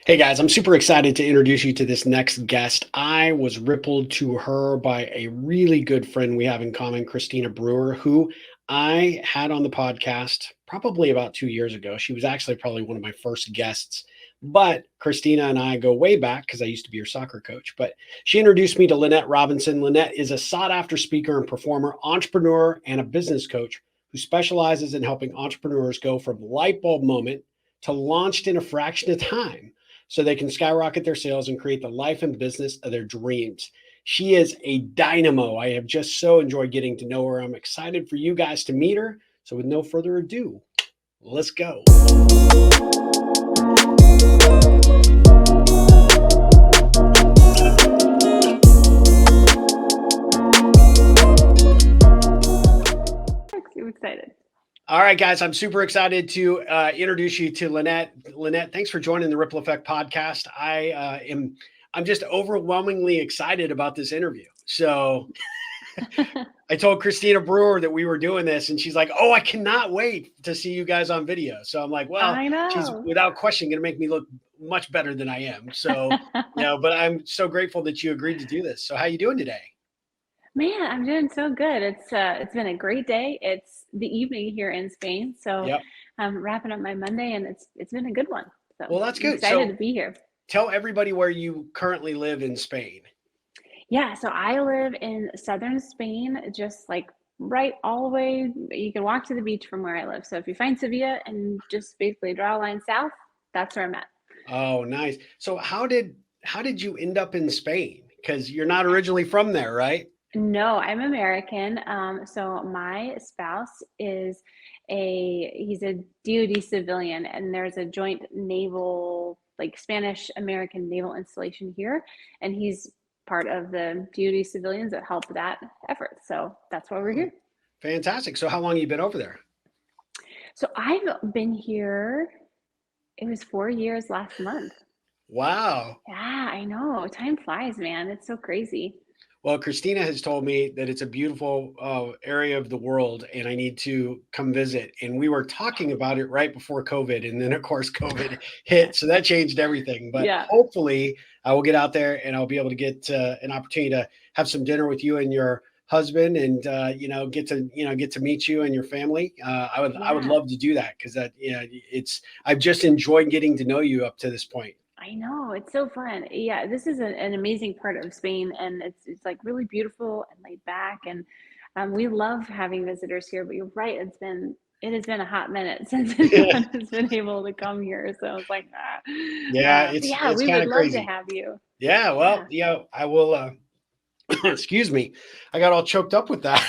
Hey guys, I'm super excited to introduce you to this next guest. I was rippled to her by a really good friend we have in common, Christina Brewer, who I had on the podcast probably about 2 years ago. She was actually probably one of my first guests, but Christina and I go way back because I used to be her soccer coach. But she introduced me to Lynette Robinson. Lynette is a sought after speaker and performer, entrepreneur, and a business coach who specializes in helping entrepreneurs go from light bulb moment to launched in a fraction of time so they can skyrocket their sales and create the life and business of their dreams. She is a dynamo. I have just so enjoyed getting to know her. I'm excited for you guys to meet her. So, with no further ado, let's go. I'm excited. All right, guys, I'm super excited to introduce you to Lynette. Lynette, thanks for joining the Ripple Effect podcast. I'm just overwhelmingly excited about this interview. So I told Christina Brewer that we were doing this, and she's like, "Oh, I cannot wait to see you guys on video." So I'm like, "Well, I she's know. without question going to make me look much better than I am." So, but I'm so grateful that you agreed to do this. So, how you doing today? Man, I'm doing so good. It's been a great day. It's the evening here in Spain, so Yep. I'm wrapping up my Monday, and it's been a good one. So Well, that's I'm good. excited So, to be here. tell everybody where you currently live in Spain. Yeah, so I live in southern Spain, just like right all the way. You can walk to the beach from where I live. So if you find Sevilla and just basically draw a line south, that's where I'm at. Oh, nice. So, how did you end up in Spain? Because you're not originally from there, right? No, I'm American. So my spouse is he's a DoD civilian, and there's a joint naval, like Spanish American naval installation here, and he's part of the DoD civilians that help that effort. So that's why we're Oh, here. fantastic. So, how long have you been over there? So I've been here, it was 4 years last month. Wow. Yeah, I know. Time flies, man. It's so crazy. Well, Christina has told me that it's a beautiful area of the world and I need to come visit. And we were talking about it right before COVID. And then, of course, COVID hit. So that changed everything. But Yeah. hopefully, I will get out there and I'll be able to get an opportunity to have some dinner with you and your husband and get to meet you and your family. I would Yeah. love to do that because I've just enjoyed getting to know you up to this point. I know, it's so fun. Yeah, this is an amazing part of Spain, and it's like really beautiful and laid back, and we love having visitors here. But you're right, it has been a hot minute since anyone has been able to come here. So it's like, Yeah, but it's yeah, it's we kind would of love to crazy. have you. Yeah, well, Yeah, I will excuse me. I got all choked up with that.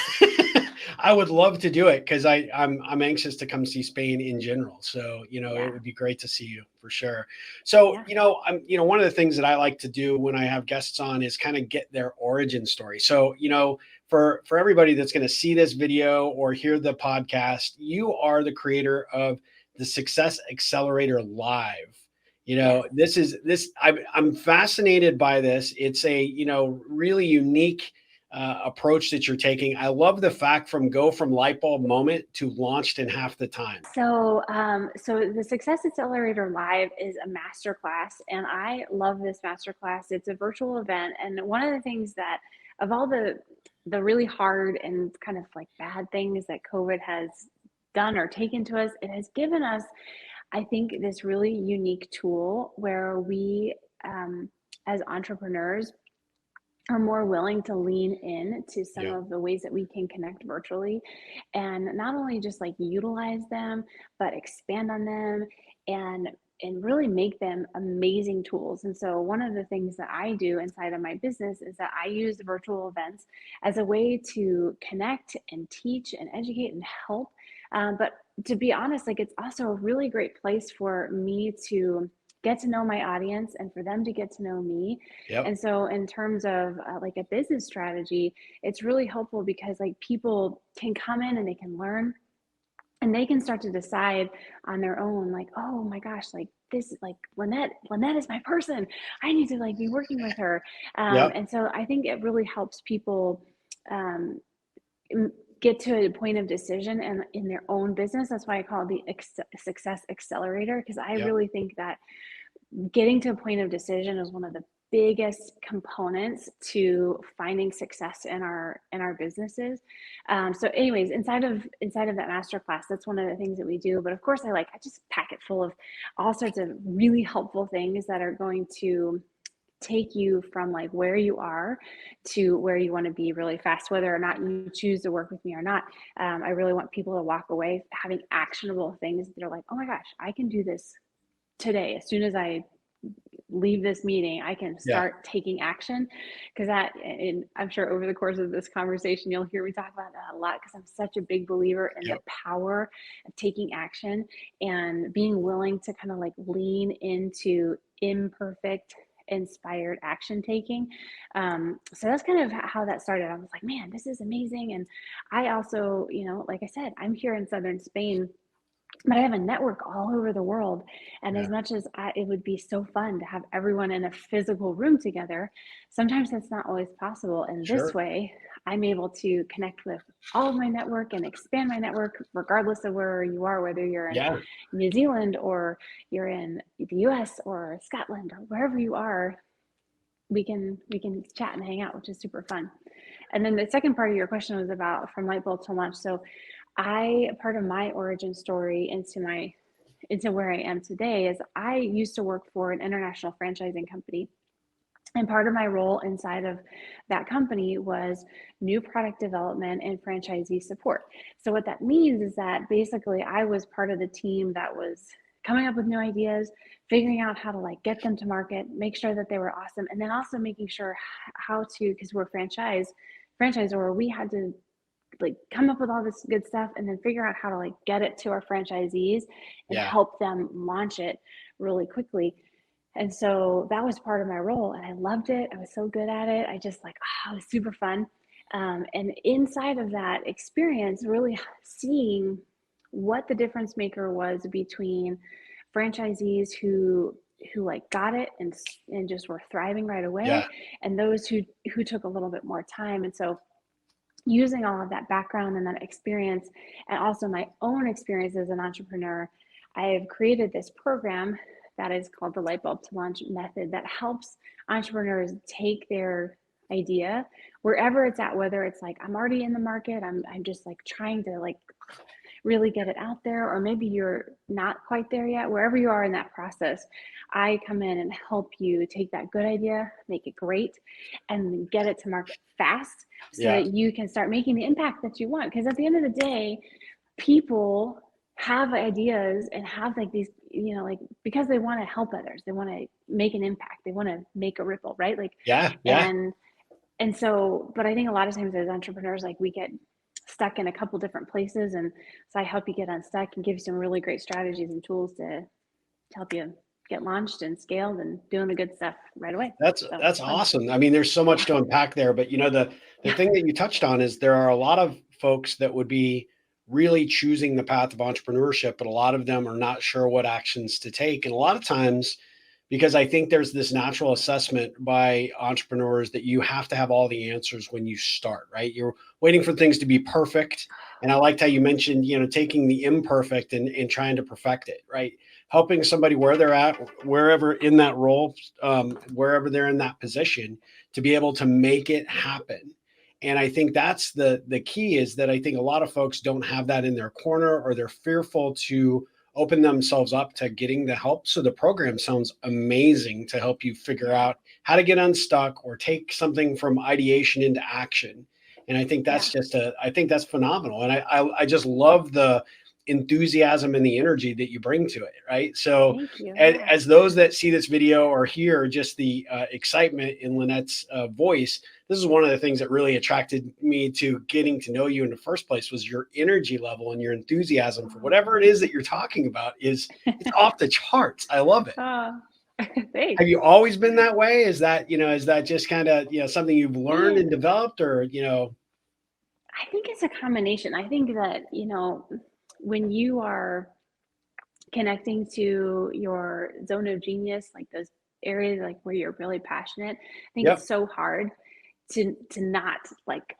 I would love to do it because I'm anxious to come see Spain in general. So, it yeah, would be great to see you for sure. So, yeah. one of the things that I like to do when I have guests on is kind of get their origin story. So, for everybody that's going to see this video or hear the podcast, you are the creator of the Success Accelerator Live. Yes. I'm fascinated by this. It's a really unique approach that you're taking. I love the fact from light bulb moment to launched in half the time. So the Success Accelerator Live is a masterclass, and I love this masterclass. It's a virtual event, and one of the things that, of all the really hard and kind of like bad things that COVID has done or taken to us, it has given us, I think, this really unique tool where we, as entrepreneurs, are more willing to lean in to some Yeah. of the ways that we can connect virtually and not only just like utilize them but expand on them and really make them amazing tools. And so one of the things that I do inside of my business is that I use virtual events as a way to connect and teach and educate and help, but to be honest, like it's also a really great place for me to get to know my audience and for them to get to know me. Yep. And so in terms of like a business strategy, it's really helpful because like people can come in and they can learn and they can start to decide on their own, like, oh my gosh, like this, like Lynette is my person. I need to like be working with her. Yep. And so I think it really helps people um, get to a point of decision and in their own business. That's why I call it the Success Accelerator, because I Yep. really think that getting to a point of decision is one of the biggest components to finding success in our businesses. So anyways, inside of that masterclass, that's one of the things that we do. But of course, I just pack it full of all sorts of really helpful things that are going to take you from like where you are to where you want to be really fast, whether or not you choose to work with me or not. I really want people to walk away having actionable things that are like, oh my gosh, I can do this today. As soon as I leave this meeting, I can start taking action. Because that, and I'm sure over the course of this conversation, you'll hear me talk about that a lot, because I'm such a big believer in the power of taking action and being willing to kind of like lean into imperfect, inspired action taking. So that's kind of how that started. I was like, man, this is amazing. And I also, like I said, I'm here in southern Spain, but I have a network all over the world. And as much as it would be so fun to have everyone in a physical room together, sometimes that's not always possible. And this way, I'm able to connect with all of my network and expand my network, regardless of where you are, whether you're in New Zealand or you're in the US or Scotland or wherever you are. We can chat and hang out, which is super fun. And then the second part of your question was about from Lightbulb to launch. So part of my origin story into where I am today is I used to work for an international franchising company. And part of my role inside of that company was new product development and franchisee support. So what that means is that basically I was part of the team that was coming up with new ideas, figuring out how to like get them to market, make sure that they were awesome, and then also making sure how to, because we're franchisor, we had to like come up with all this good stuff and then figure out how to like get it to our franchisees and help them launch it really quickly. And so that was part of my role, and I loved it. I was so good at it. I just like, it was super fun. And inside of that experience, really seeing what the difference maker was between franchisees who like got it and just were thriving right away, and those who took a little bit more time. And so using all of that background and that experience, and also my own experience as an entrepreneur, I have created this program that is called the Lightbulb to Launch method that helps entrepreneurs take their idea wherever it's at, whether it's like, I'm already in the market, I'm just like trying to like really get it out there, or maybe you're not quite there yet. Wherever you are in that process, I come in and help you take that good idea, make it great, and get it to market fast so that you can start making the impact that you want. Because at the end of the day, people have ideas and have like these, like, because they want to help others, they want to make an impact, they want to make a ripple, right? Like, and so, but I think a lot of times as entrepreneurs, like we get stuck in a couple different places, and so I help you get unstuck and give you some really great strategies and tools to help you get launched and scaled and doing the good stuff right away. That's awesome. I mean, there's so much to unpack there, but the thing that you touched on is there are a lot of folks that would be really choosing the path of entrepreneurship, but a lot of them are not sure what actions to take. And a lot of times, because I think there's this natural assessment by entrepreneurs that you have to have all the answers when you start, right? You're waiting for things to be perfect. And I liked how you mentioned, taking the imperfect and trying to perfect it, right? Helping somebody where they're at, wherever in that role, wherever they're in that position, to be able to make it happen. And I think that's the key, is that I think a lot of folks don't have that in their corner, or they're fearful to open themselves up to getting the help. So the program sounds amazing to help you figure out how to get unstuck or take something from ideation into action. And I think that's I think that's phenomenal. And I just love the enthusiasm and the energy that you bring to it, right? So as those that see this video or hear just the excitement in Lynette's voice, this is one of the things that really attracted me to getting to know you in the first place, was your energy level and your enthusiasm for whatever it is that you're talking about. It's off the charts. I love it. Thanks. Have you always been that way? Is that just kind of, something you've learned and developed, or, I think it's a combination. I think that, when you are connecting to your zone of genius, like those areas like where you're really passionate, I think it's so hard to not like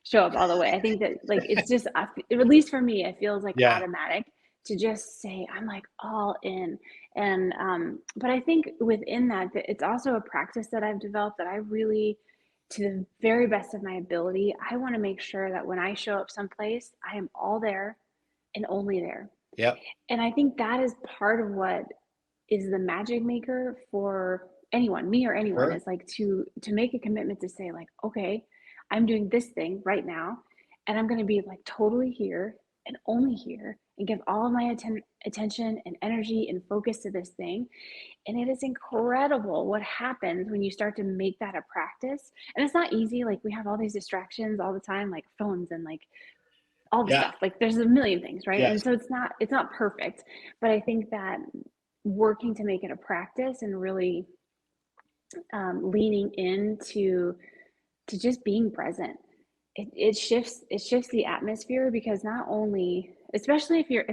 show up all the way. I think that like it's just, at least for me, it feels like automatic to just say, I'm like all in. And, but I think within that, it's also a practice that I've developed that I really, to the very best of my ability, I want to make sure that when I show up someplace, I am all there and only there. Yep. And I think that is part of what is the magic maker for anyone, me or anyone, Sure. is like to make a commitment to say like, okay, I'm doing this thing right now, and I'm going to be like totally here and only here and give all of my attention and energy and focus to this thing. And it is incredible what happens when you start to make that a practice. And it's not easy. Like we have all these distractions all the time, like phones and like all the Yeah. stuff, like there's a million things, right? And Yes. so it's not perfect, but I think that working to make it a practice and really leaning into to just being present, it shifts the atmosphere, because not only, especially if you're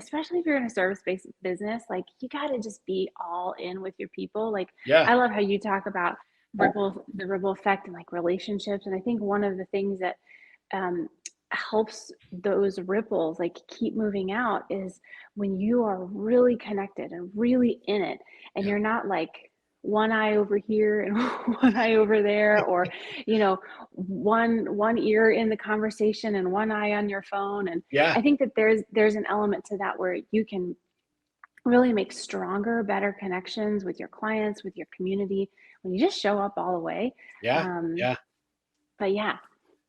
in a service-based business, like you got to just be all in with your people. Like Yeah. I love how you talk about the ripple effect and like relationships, and I think one of the things that um, helps those ripples like keep moving out is when you are really connected and really in it, and Yeah. you're not like one eye over here and one eye over there, or one ear in the conversation and one eye on your phone. And Yeah. I think that there's an element to that where you can really make stronger, better connections with your clients, with your community, when you just show up all the way. Yeah. um, Yeah. but yeah,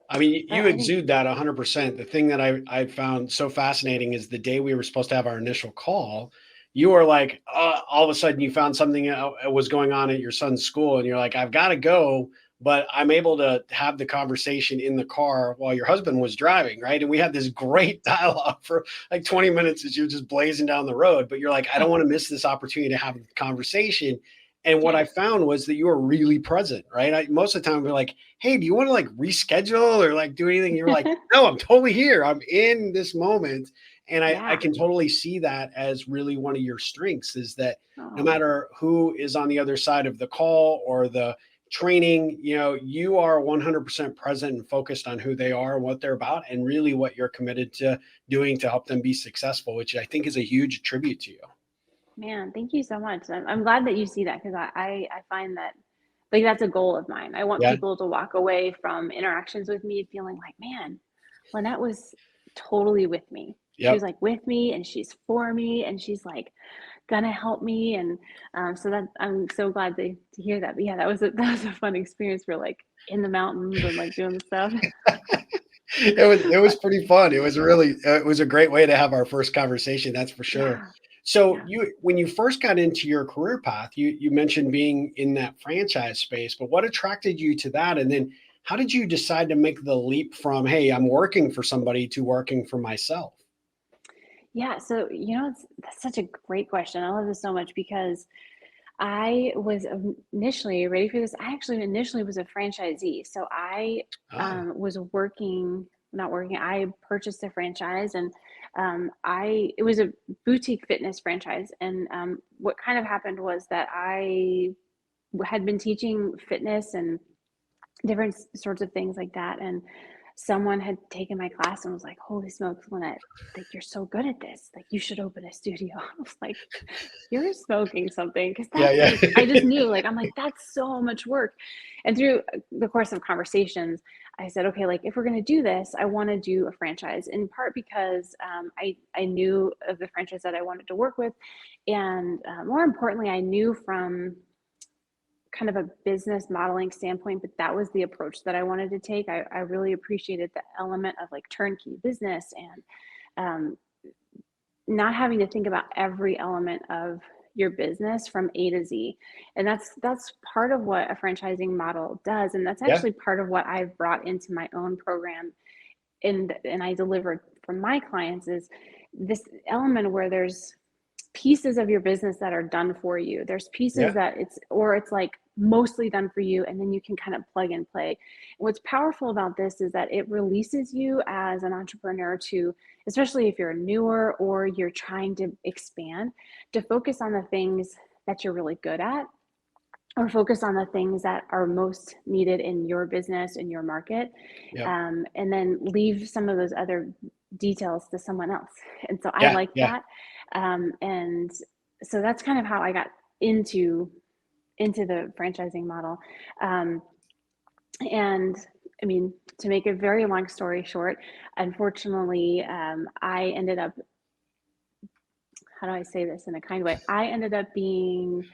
I mean, but you I think exude that 100%. The thing that I found so fascinating is the day we were supposed to have our initial call, you were like, all of a sudden you found something was going on at your son's school, and you're like, I've got to go, but I'm able to have the conversation in the car while your husband was driving, right? And we had this great dialogue for like 20 minutes as you're just blazing down the road. But you're like, I don't want to miss this opportunity to have a conversation. And what yeah. I found was that you were really present, right? Most of the time we're like, hey, do you want to like reschedule or like do anything? You're like, no, I'm totally here. I'm in this moment. And I Yeah. can totally see that as really one of your strengths, is that no Oh, matter who is on the other side of the call or the training, you are 100% present and focused on who they are and what they're about and really what you're committed to doing to help them be successful, which I think is a huge tribute to you. man, thank you so much. I'm glad that you see that, because I find that like that's a goal of mine. I want Yeah. people to walk away from interactions with me feeling like, man, Lynette was totally with me. She was Yep. like with me, and she's for me, and she's like gonna help me. And so that I'm so glad to hear that. But yeah, that was a fun experience. We're like in the mountains and like doing the stuff. It was pretty fun. It was a great way to have our first conversation, that's for sure. Yeah, So yeah. when you first got into your career path, you mentioned being in that franchise space, but what attracted you to that? And then how did you decide to make the leap from, hey, I'm working for somebody to working for myself? Yeah, so that's such a great question. I love this so much, because I was initially ready for this. I actually initially was a franchisee. So I Oh, was working, not working, I purchased a franchise, and it was a boutique fitness franchise. And what kind of happened was that I had been teaching fitness and different sorts of things like that. And someone had taken my class and was like, holy smokes, Lynette, like you're so good at this. Like you should open a studio. I was like, you're smoking something. Because yeah, that's like, I just yeah. knew, like, I'm like, that's so much work. And through the course of conversations, I said, okay, like if we're going to do this, I want to do a franchise, in part because I knew of the franchise that I wanted to work with. And more importantly, I knew from kind of a business modeling standpoint, but that was the approach that I wanted to take. I really appreciated the element of like turnkey business, and um, not having to think about every element of your business from A to Z. And that's part of what a franchising model does. And that's Yeah. actually part of what I've brought into my own program, and I delivered from my clients, is this element where there's pieces of your business that are done for you. There's pieces Yeah. that it's like mostly done for you, and then you can kind of plug and play. And what's powerful about this is that it releases you as an entrepreneur to, especially if you're newer or you're trying to expand, to focus on the things that you're really good at, or focus on the things that are most needed in your business, in your market, Yep. and then leave some of those other details to someone else. And so I Yeah. like Yeah. that. And so that's kind of how I got into the franchising model. And I mean, to make a very long story short, unfortunately, I ended up, how do I say this in a kind way? I ended up being,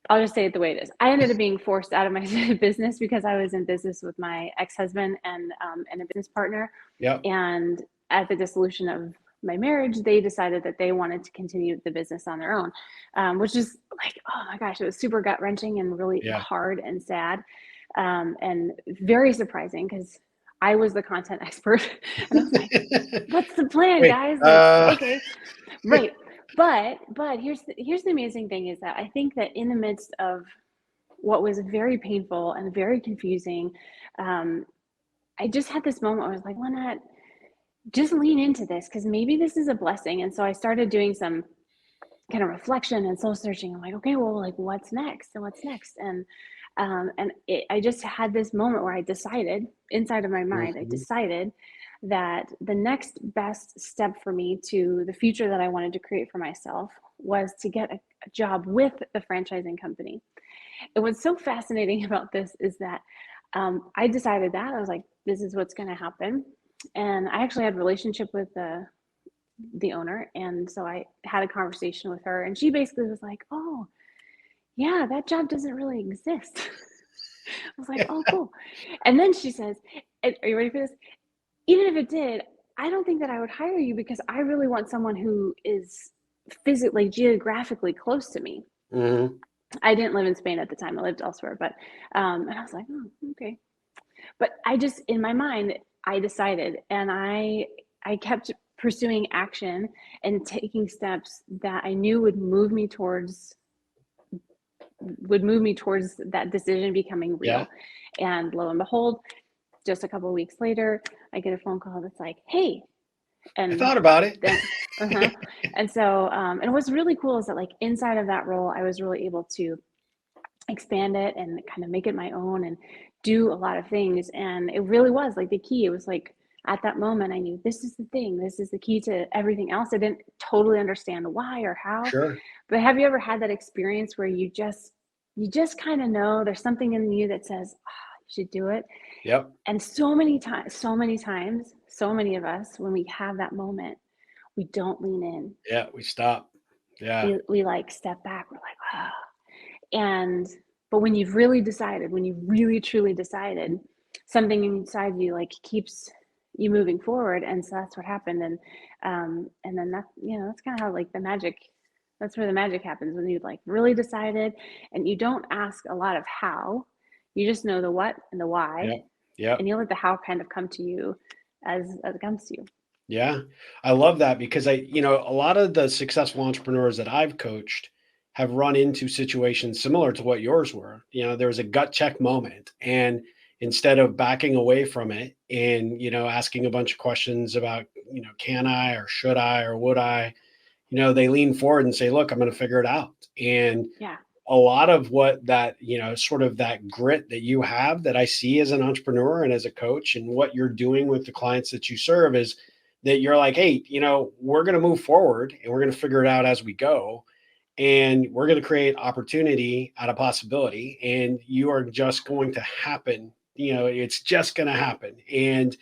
I'll just say it the way it is. I ended up being forced out of my business because I was in business with my ex-husband and a business partner. Yep. And at the dissolution of my marriage, they decided that they wanted to continue the business on their own, which is like, oh my gosh, it was super gut wrenching and really Yeah. hard and sad, and very surprising because I was the content expert. And I was like, what's the plan, Wait, guys? Like, okay, right. But here's the amazing thing is that I think that in the midst of what was very painful and very confusing, I just had this moment where I was like, Lynette, just lean into this because maybe this is a blessing. And so I started doing some kind of reflection and soul searching. I'm like, okay, well, like what's next and what's next? I just had this moment where I decided inside of my mind, I Mhm. decided that the next best step for me to the future that I wanted to create for myself was to get a job with the franchising company. And what's so fascinating about this is that I decided that I was like, this is what's going to happen. And I actually had a relationship with the owner, and so I had a conversation with her, and she basically was like, "Oh, yeah, that job doesn't really exist." I was like, "Oh, cool." And then she says, "Are you ready for this? Even if it did, I don't think that I would hire you because I really want someone who is physically, geographically close to me." Mhm. I didn't live in Spain at the time; I lived elsewhere, but and I was like, "Oh, okay." But I just, in my mind, I decided, and I kept pursuing action and taking steps that I knew would move me towards that decision becoming Yeah. real. And lo and behold, just a couple of weeks later, I get a phone call that's like, "Hey," I and thought about it. then, and so, and what's really cool is that like inside of that role, I was really able to expand it and kind of make it my own and do a lot of things. And it really was like the key. It was like at that moment, I knew this is the thing, this is the key to everything else. I didn't totally understand why or how, Sure. but have you ever had that experience where you just kind of know there's something in you that says, oh, you should do it? Yep. And so many times, so many of us, when we have that moment, we don't lean in. Yeah. We stop. Yeah. We like step back. We're like, oh, and but when you've really decided, when you've really truly decided, something inside you like keeps you moving forward. And so that's what happened. And then that, that's kind of how like the magic, that's where the magic happens, when you like really decided and you don't ask a lot of how, you just know the what and the why, Yep. Yep. and you let the how kind of come to you as it comes to you. Yeah. I love that because a lot of the successful entrepreneurs that I've coached have run into situations similar to what yours were. There was a gut check moment. And instead of backing away from it and, asking a bunch of questions about, can I or should I or would I, they lean forward and say, look, I'm going to figure it out. And Yeah, a lot of what that, sort of that grit that you have that I see as an entrepreneur and as a coach and what you're doing with the clients that you serve is that you're like, hey, we're going to move forward and we're going to figure it out as we go. And we're going to create opportunity out of possibility. And you are just going to happen. It's just going to happen. And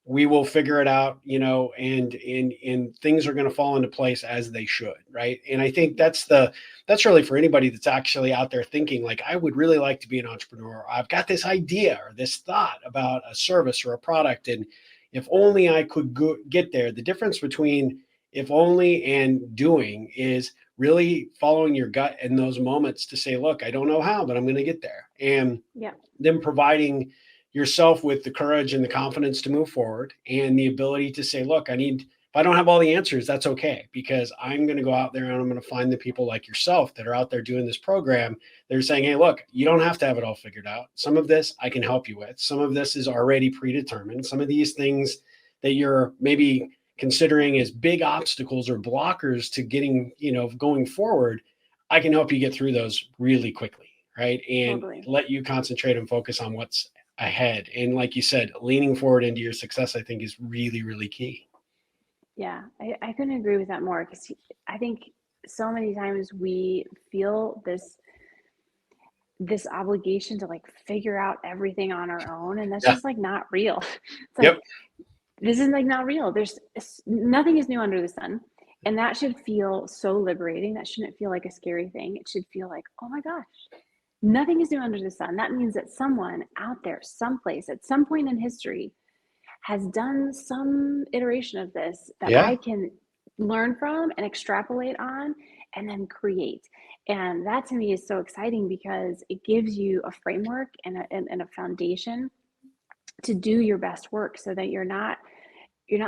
we will figure it out, and things are going to fall into place as they should, right? And I think that's really for anybody that's actually out there thinking like, I would really like to be an entrepreneur. I've got this idea or this thought about a service or a product, and if only I could get there. The difference between if only and doing is really following your gut in those moments to say, look, I don't know how, but I'm going to get there. And yeah, then providing yourself with the courage and the confidence to move forward and the ability to say, look, if I don't have all the answers, that's okay, because I'm going to go out there and I'm going to find the people like yourself that are out there doing this program. They're saying, hey, look, you don't have to have it all figured out. Some of this I can help you with. Some of this is already predetermined. Some of these things that you're maybe considering as big obstacles or blockers to getting, going forward, I can help you get through those really quickly. Right. And totally. let you concentrate and focus on what's ahead. And like you said, leaning forward into your success, I think, is really, really key. Yeah, I couldn't agree with that more, because I think so many times we feel this obligation to like figure out everything on our own, and that's Yeah. just like not real. It's like, Yep. this is like not real. There's nothing is new under the sun. And that should feel so liberating. That shouldn't feel like a scary thing. It should feel like, oh my gosh, nothing is new under the sun. That means that someone out there, someplace, at some point in history, has done some iteration of this that Yeah. I can learn from and extrapolate on and then create. And that to me is so exciting, because it gives you a framework and a foundation to do your best work, so that you're not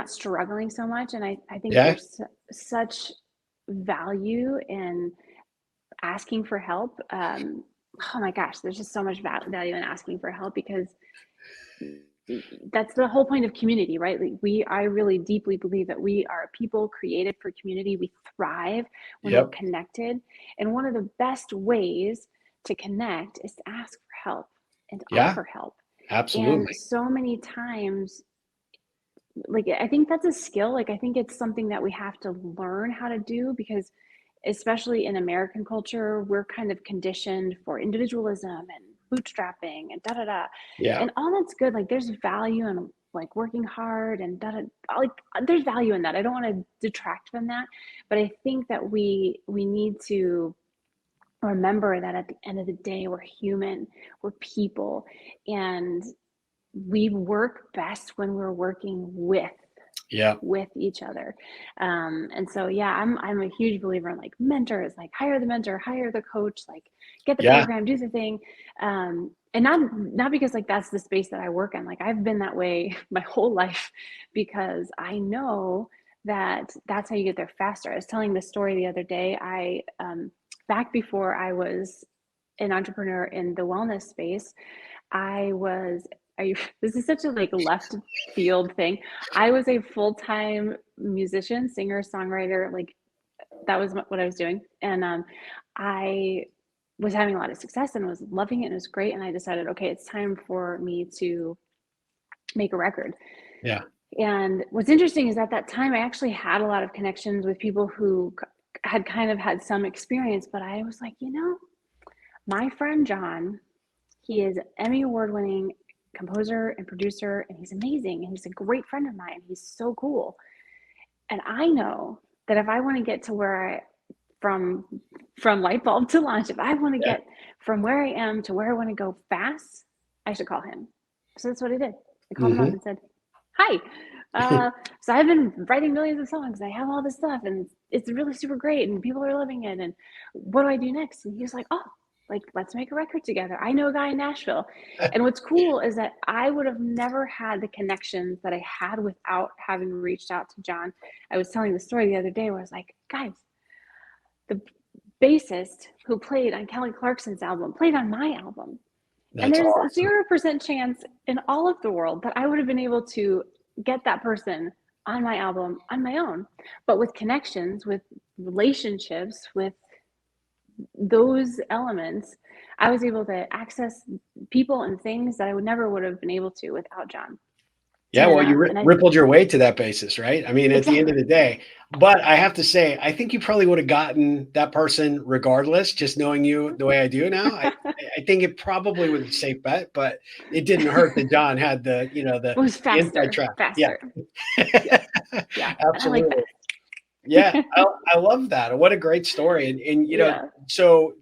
struggling so much. And I think Yeah. there's such value in asking for help. Oh my gosh, there's just so much value in asking for help, because that's the whole point of community, right? Like I really deeply believe that we are people created for community. We thrive when we're Yep. connected. And one of the best ways to connect is to ask for help and to Yeah. offer help. And Absolutely. so many times, like, I think that's a skill. Like, I think it's something that we have to learn how to do, because especially in American culture, we're kind of conditioned for individualism and bootstrapping and da da da. Yeah. And all that's good. Like, there's value in like working hard and da da. Like, there's value in that. I don't want to detract from that, but I think that we need to remember that at the end of the day, we're human, we're people, and we work best when we're working with Yeah. each other. And so, yeah, I'm a huge believer in like mentors, like hire the mentor, hire the coach, like get the Yeah. program, do the thing. And not because like that's the space that I work in. Like, I've been that way my whole life, because I know that that's how you get there faster. I was telling this story the other day. Back before I was an entrepreneur in the wellness space, I was, this is such a like left field thing. I was a full-time musician, singer, songwriter. Like, that was what I was doing. And I was having a lot of success and was loving it, and it was great. And I decided, okay, it's time for me to make a record. Yeah. And what's interesting is at that time, I actually had a lot of connections with people who had kind of had some experience, but I was like, my friend John, he is Emmy award-winning composer and producer, and he's amazing, and he's a great friend of mine. He's so cool. And I know that if I want to get to where from Lightbulb to launch, if I want to Yeah. get from where I am to where I want to go fast, I should call him. So that's what I did. I called him up and said, hi. So I've been writing millions of songs. I have all this stuff, and it's really super great, and people are loving it. And what do I do next? And he was like, oh, like, let's make a record together. I know a guy in Nashville. And what's cool is that I would have never had the connections that I had without having reached out to John. I was telling the story the other day where I was like, guys, the bassist who played on Kelly Clarkson's album played on my album. And That's there's awesome. 0% chance in all of the world that I would have been able to get that person on my album on my own. But with connections, with relationships, with those elements, I was able to access people and things that I would have been able to without John. Yeah, well, you And I rippled your way to that basis, right? I mean, at the end of exactly. the day, but I have to say, I think you probably would have gotten that person regardless, just knowing you the way I do now. I think it probably was a safe bet, but it didn't hurt that John had It was the inside track. Yeah, faster. Yeah, yeah. And I like absolutely. Yeah, that. I love that. What a great story. And Yeah. so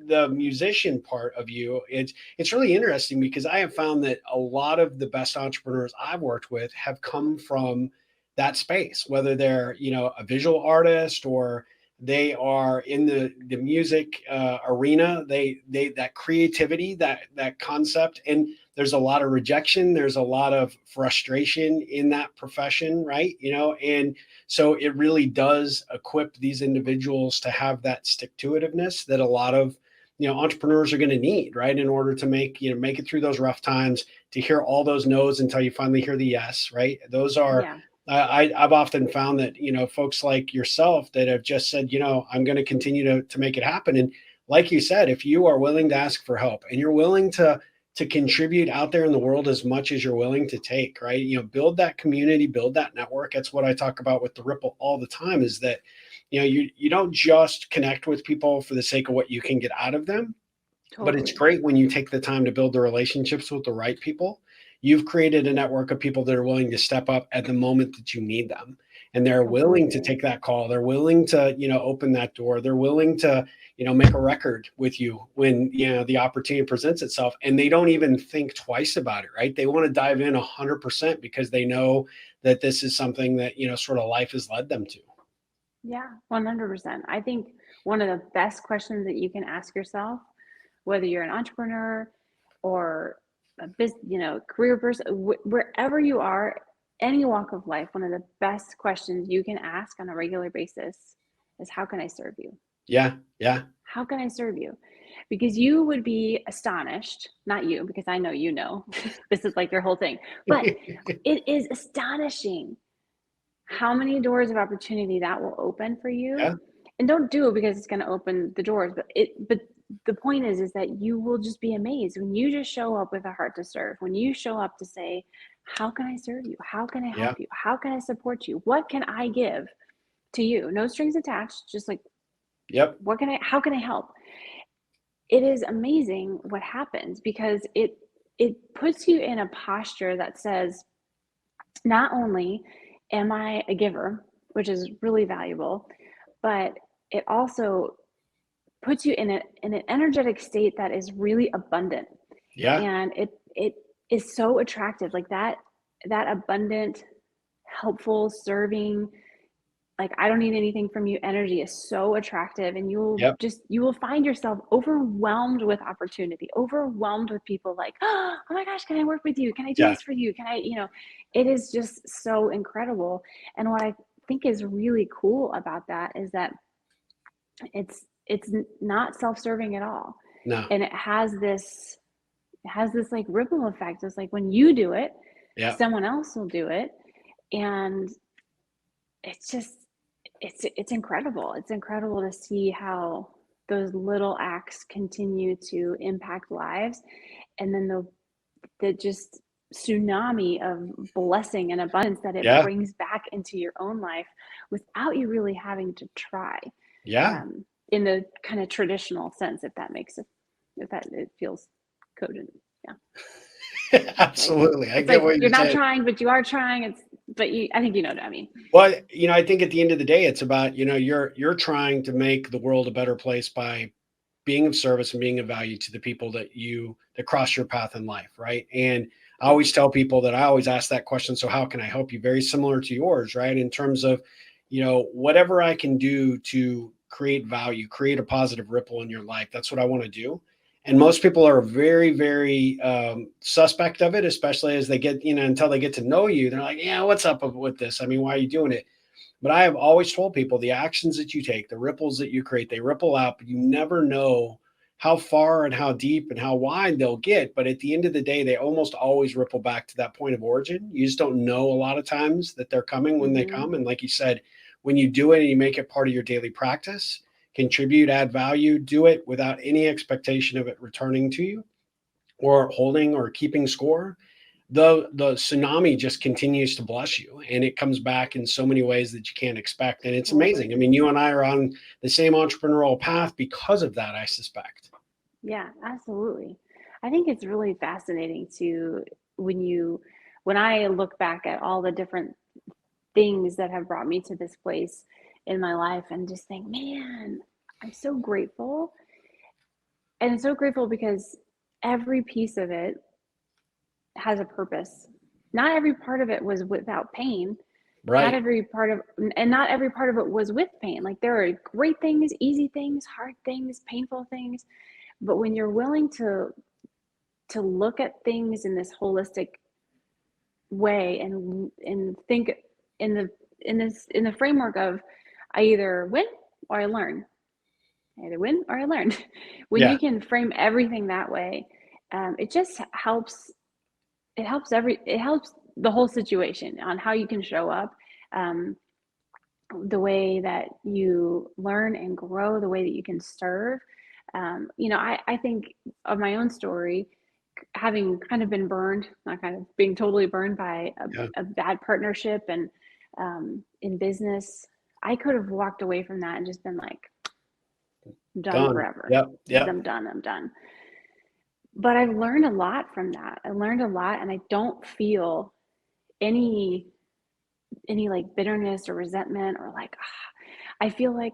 the musician part of you, it's really interesting, because I have found that a lot of the best entrepreneurs I've worked with have come from that space, whether they're, a visual artist, or they are in the music arena. They that creativity, that concept, and there's a lot of rejection, there's a lot of frustration in that profession, right? And so it really does equip these individuals to have that stick-to-itiveness that a lot of entrepreneurs are going to need, right, in order to make it through those rough times, to hear all those no's until you finally hear the yes, right? Those are Yeah. I've often found that folks like yourself that have just said, I'm going to continue to make it happen. And like you said, if you are willing to ask for help, and you're willing to to contribute out there in the world as much as you're willing to take, right? Build that community, build that network. That's what I talk about with the Ripple all the time, is that, you don't just connect with people for the sake of what you can get out of them, but it's Totally. great when you take the time to build the relationships with the right people. You've created a network of people that are willing to step up at the moment that you need them. And they're willing to Completely. take that call. They're willing to, open that door. They're willing to, make a record with you when, the opportunity presents itself. And they don't even think twice about it, right? They want to dive in 100% because they know that this is something that, sort of life has led them to. Yeah, 100%. I think one of the best questions that you can ask yourself, whether you're an entrepreneur or a business, career person, wherever you are, any walk of life, one of the best questions you can ask on a regular basis is, how can I serve you? Yeah. Yeah. How can I serve you? Because you would be astonished, not you, because I know this is like your whole thing, but it is astonishing how many doors of opportunity that will open for you. Yeah. And don't do it because it's going to open the doors, but the point is that you will just be amazed when you just show up with a heart to serve, when you show up to say, how can I serve you? How can I Yeah. help you? How can I support you? What can I give to you? No strings attached, just like, Yep. how can I help? It is amazing what happens, because it puts you in a posture that says, not only am I a giver, which is really valuable, but it also puts you in an energetic state that is really abundant. Yeah. And it is so attractive, like that abundant, helpful, serving, like, I don't need anything from you energy is so attractive. And Yep. you will find yourself overwhelmed with opportunity, overwhelmed with people like, oh my gosh, can I work with you? Can I do Yeah. this for you? Can I, it is just so incredible. And what I think is really cool about that is that it's not self-serving at all. No. And it has this like ripple effect. It's like when you do it, Yeah. someone else will do it. And it's just it's incredible. It's incredible to see how those little acts continue to impact lives, and then the just tsunami of blessing and abundance that it Yeah. brings back into your own life without you really having to try, Yeah. in the kind of traditional sense, if that it feels cogent. Yeah. Like, Absolutely. I it's get like what you're you're not saying. trying, but you are trying. I think you know what I mean. Well, I think at the end of the day, it's about, you're trying to make the world a better place by being of service and being of value to the people that cross your path in life, right? And I Yeah. always tell people that I always ask that question, so how can I help you? Very similar to yours, right? In terms of, whatever I can do to create value, create a positive ripple in your life. That's what I want to do. And most people are very, very suspect of it, especially as they get, until they get to know you. They're like, yeah, what's up with this? I mean, why are you doing it? But I have always told people the actions that you take, the ripples that you create, they ripple out, but you never know how far and how deep and how wide they'll get. But at the end of the day, they almost always ripple back to that point of origin. You just don't know a lot of times that they're coming when they Mm-hmm. come. And like you said, when you do it and you make it part of your daily practice, contribute, add value, do it without any expectation of it returning to you or holding or keeping score, the tsunami just continues to bless you, and it comes back in so many ways that you can't expect, and it's amazing. Totally. I mean, you and I are on the same entrepreneurial path because of that, I suspect. Yeah, absolutely. I think it's really fascinating to when I look back at all the different things that have brought me to this place in my life and just think, man, I'm so grateful. And I'm so grateful because every piece of it has a purpose. Not every part of it was without pain. Not Right. every part of and not every part of it was with pain. Like, there are great things, easy things, hard things, painful things. But when you're willing to look at things in this holistic way and think in the framework of, I either win or I learn. I either win or I learn. When Yeah. you can frame everything that way, it just helps. It helps the whole situation on how you can show up, um, the way that you learn and grow, the way that you can serve. I think of my own story. having kind of been burned, not kind of being totally burned by Yeah. a bad partnership and in business, I could have walked away from that and just been like, I'm done Done. forever. Yep. Yep. I'm done. I'm done. But I've learned a lot from that. I learned a lot, and I don't feel any like bitterness or resentment or like, I feel like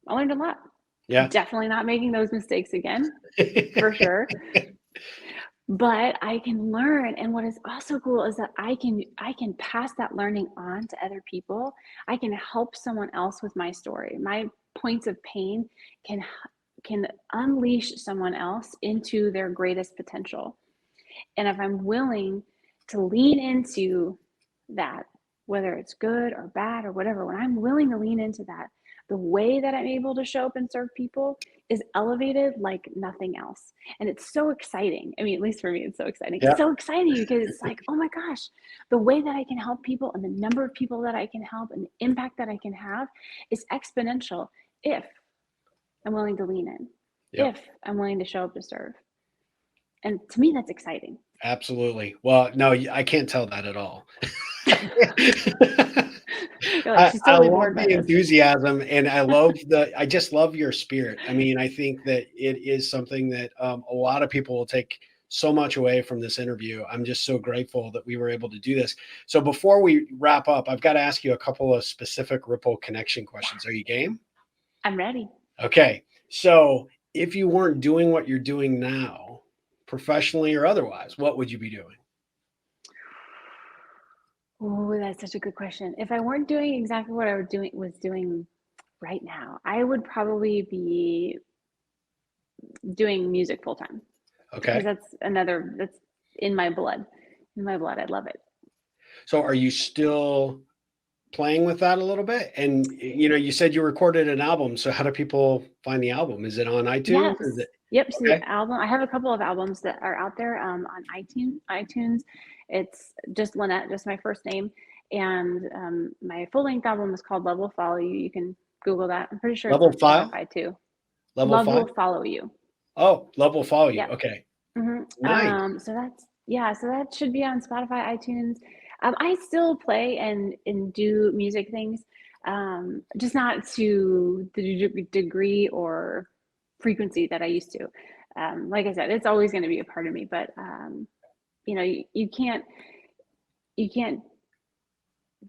I learned a lot. Yeah. Definitely not making those mistakes again, for sure. But I can learn, and what is also cool is that I can pass that learning on to other people. I can help someone else with my story. My points of pain can unleash someone else into their greatest potential. And if I'm willing to lean into that, whether it's good or bad or whatever, when I'm willing to lean into that, the way that I'm able to show up and serve people is elevated like nothing else. And it's so exciting. I mean, at least for me, it's so exciting. Yeah. It's so exciting because it's like, oh my gosh, the way that I can help people and the number of people that I can help and the impact that I can have is exponential if I'm willing to lean in, Yep. if I'm willing to show up to serve. And to me, that's exciting. Absolutely. Well, no, I can't tell that at all. You're like, she's I totally love bored by the this. enthusiasm, and I just love your spirit. I mean, I think that it is something that a lot of people will take so much away from this interview. I'm just so grateful that we were able to do this. So before we wrap up, I've got to ask you a couple of specific Ripple connection questions. Are you game? I'm ready. Okay. So if you weren't doing what you're doing now, professionally or otherwise, what would you be doing? Oh, that's such a good question. If I weren't doing exactly what I was doing right now, I would probably be doing music full time because Okay. that's in my blood. In my blood, I love it. So are you still playing with that a little bit? And you said you recorded an album. So how do people find the album? Is it on iTunes? Is Yes. it Yep. So okay? the album, I have a couple of albums that are out there on iTunes. It's just Lynette, just my first name, and my full length album is called Love Will Follow You. You can Google that. I'm pretty sure it's Level on file? Spotify too. Level Love five? Will Follow You. Oh, Love Will Follow You. Yep. Okay. Nice. So that's yeah. So that should be on Spotify, iTunes. I still play and do music things, just not to the degree or frequency that I used to. Like I said, it's always going to be a part of me, but you can't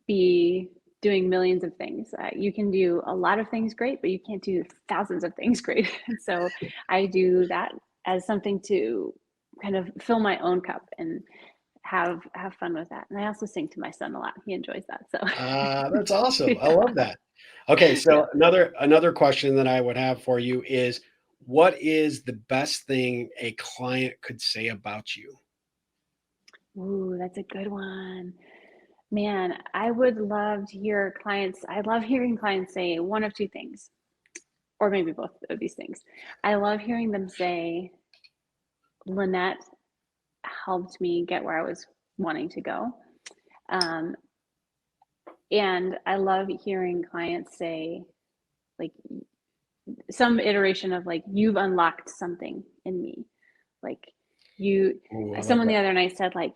be doing millions of things. You can do a lot of things great, but you can't do thousands of things great. And so I do that as something to kind of fill my own cup and have fun with that. And I also sing to my son a lot. He enjoys that. So That's awesome. I yeah. love that. Okay, Yeah. so another question that I would have for you is what is the best thing a client could say about you? Ooh, that's a good one. Man, I would love to hear clients. I love hearing clients say one of two things, or maybe both of these things. I love hearing them say, Lynette helped me get where I was wanting to go. Um, and I love hearing clients say, like, some iteration of, like, you've unlocked something in me. Like, Ooh, I love someone that. the other night said, like,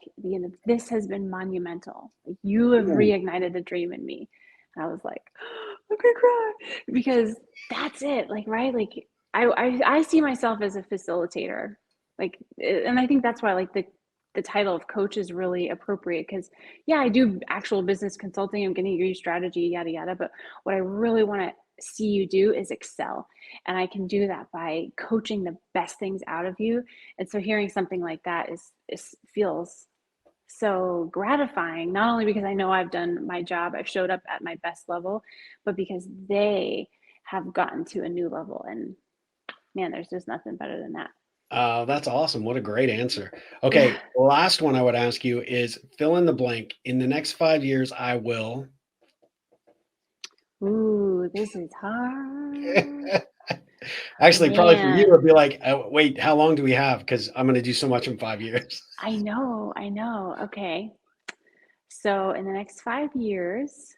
this has been monumental. Like, you have Ooh, reignited a dream in me. And I was like, I'm gonna cry because that's it. Like, right? Like, I see myself as a facilitator. Like, and I think that's why, like, the title of coach is really appropriate because, yeah, I do actual business consulting. I'm going to give you strategy, yada yada. But what I really want to see you do is excel, and I can do that by coaching the best things out of you. And so, hearing something like that is feels so gratifying, not only because I know I've done my job, I've showed up at my best level, but because they have gotten to a new level. And man, there's just nothing better than that. that's awesome. What a great answer. Yeah. Okay, the last one I would ask you is fill in the blank. In the next 5 years, I will. Ooh, this is hard. Actually, probably for you, Man, it'd be like, wait, how long do we have? Because I'm going to do so much in 5 years. I know, I know. Okay. So in the next 5 years,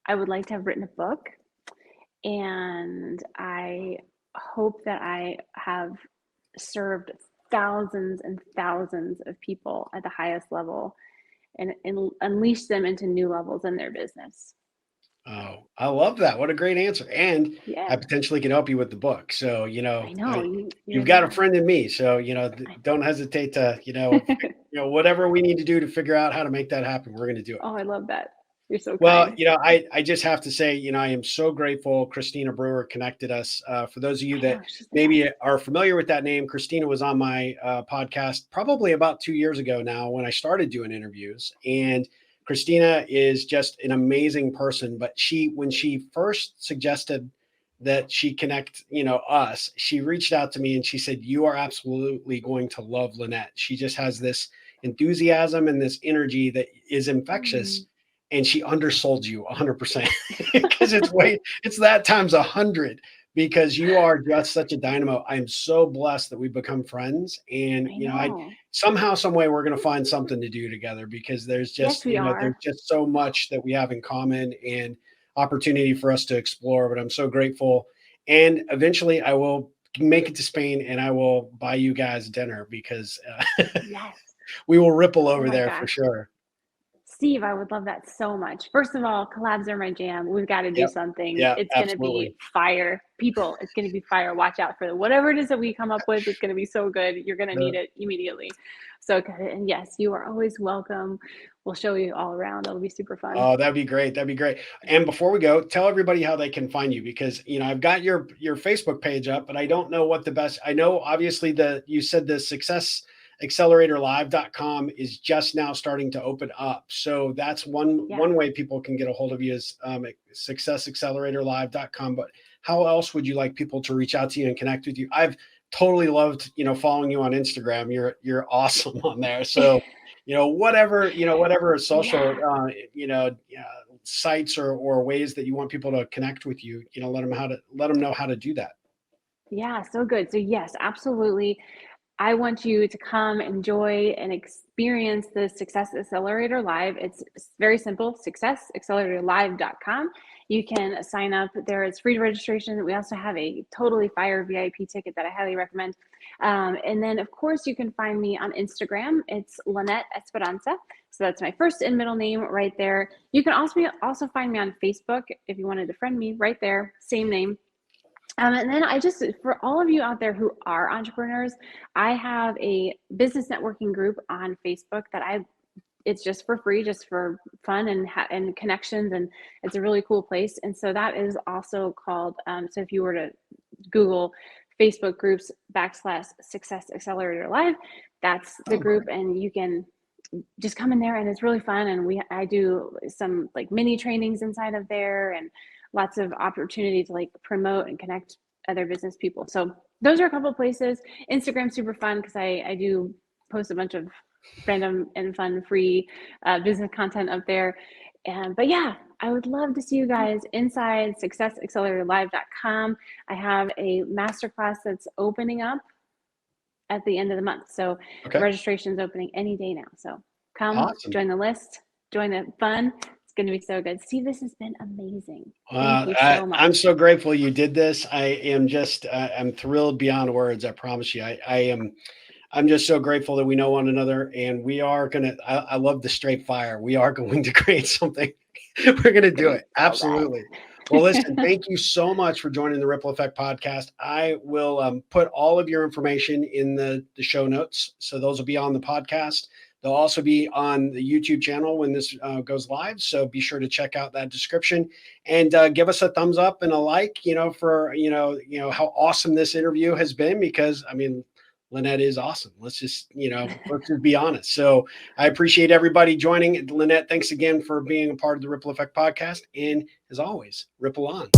I would like to have written a book, and I hope that I have served thousands and thousands of people at the highest level and unleash them into new levels in their business. Oh, I love that. What a great answer. And Yeah, I potentially can help you with the book. So, I know you're you've the got a man. friend in me. So, don't hesitate to, whatever we need to do to figure out how to make that happen, we're going to do it. Oh, I love that. You're so Well, kind. I just have to say, I am so grateful Christina Brewer connected us. For those of you I that know, she's the maybe best. are familiar with that name, Christina was on my podcast probably about 2 years ago now when I started doing interviews. And Christina is just an amazing person. But when she first suggested that she connect, us, she reached out to me and she said, "You are absolutely going to love Lynette. She just has this enthusiasm and this energy that is infectious." Mm. And she undersold you 100% because it's that times 100 because you are just such a dynamo. I'm so blessed that we've become friends, and I I know. somehow, some way, we're going to find something to do together because Yes, we there's are. just so much that we have in common and opportunity for us to explore. But I'm so grateful, and eventually I will make it to Spain and I will buy you guys dinner because Yes. we will ripple Oh over my there for gosh. sure. Steve, I would love that so much. First of all, collabs are my jam. We've got to do Yep. something. Yeah, It's going to be absolutely. fire. People, it's going to be fire. Watch out for it. Whatever it is that we come up with, it's going to be so good. You're going to need it immediately. So good. And yes, you are always welcome. We'll show you all around. It'll be super fun. Oh, that'd be great. That'd be great. And before we go, tell everybody how they can find you because I've got your Facebook page up, but I don't know what the best. I know obviously you said the Success Accelerator Live.com is just now starting to open up. So that's Yeah. one way people can get a hold of you is Success Accelerator Live.com. But how else would you like people to reach out to you and connect with you? I've totally loved, following you on Instagram. You're awesome on there. So whatever social, Yeah. sites or ways that you want people to connect with you, let them know how to do that. Yeah. So good. So, yes, absolutely. I want you to come enjoy and experience the Success Accelerator Live. It's very simple, successacceleratorlive.com. You can sign up there. It's free registration. We also have a totally fire VIP ticket that I highly recommend. And then, of course, you can find me on Instagram. It's Lynettes Esperanza. So that's my first and middle name right there. You can also find me on Facebook if you wanted to friend me right there, same name. And then for all of you out there who are entrepreneurs, I have a business networking group on Facebook it's just for free, just for fun and connections. And it's a really cool place. And so that is also called, so if you were to Google Facebook groups / Success Accelerator Live, that's the Oh, group. great. And you can just come in there and it's really fun. And I do some like mini trainings inside of there and lots of opportunity to like promote and connect other business people. So those are a couple of places. Instagram super fun because I do post a bunch of random and fun free business content up there. But yeah, I would love to see you guys inside successacceleratorlive.com. I have a masterclass that's opening up at the end of the month. So Okay. registration's opening any day now. So come Awesome. join the list, join the fun. It's going to be so good. Steve, this has been amazing. Thank you so I'm much. so grateful you did this. I'm thrilled beyond words. I promise you. I'm just so grateful that we know one another and I love the straight fire. We are going to create something. We're going to do Great. it. All right. Absolutely. Well, listen, thank you so much for joining the Ripple Effect podcast. I will put all of your information in the show notes. So those will be on the podcast. They'll also be on the YouTube channel when this goes live. So be sure to check out that description and give us a thumbs up and a like, for, how awesome this interview has been, because Lynette is awesome. Let's just be honest. So I appreciate everybody joining. Lynette, thanks again for being a part of the Ripple Effect podcast. And as always, ripple on.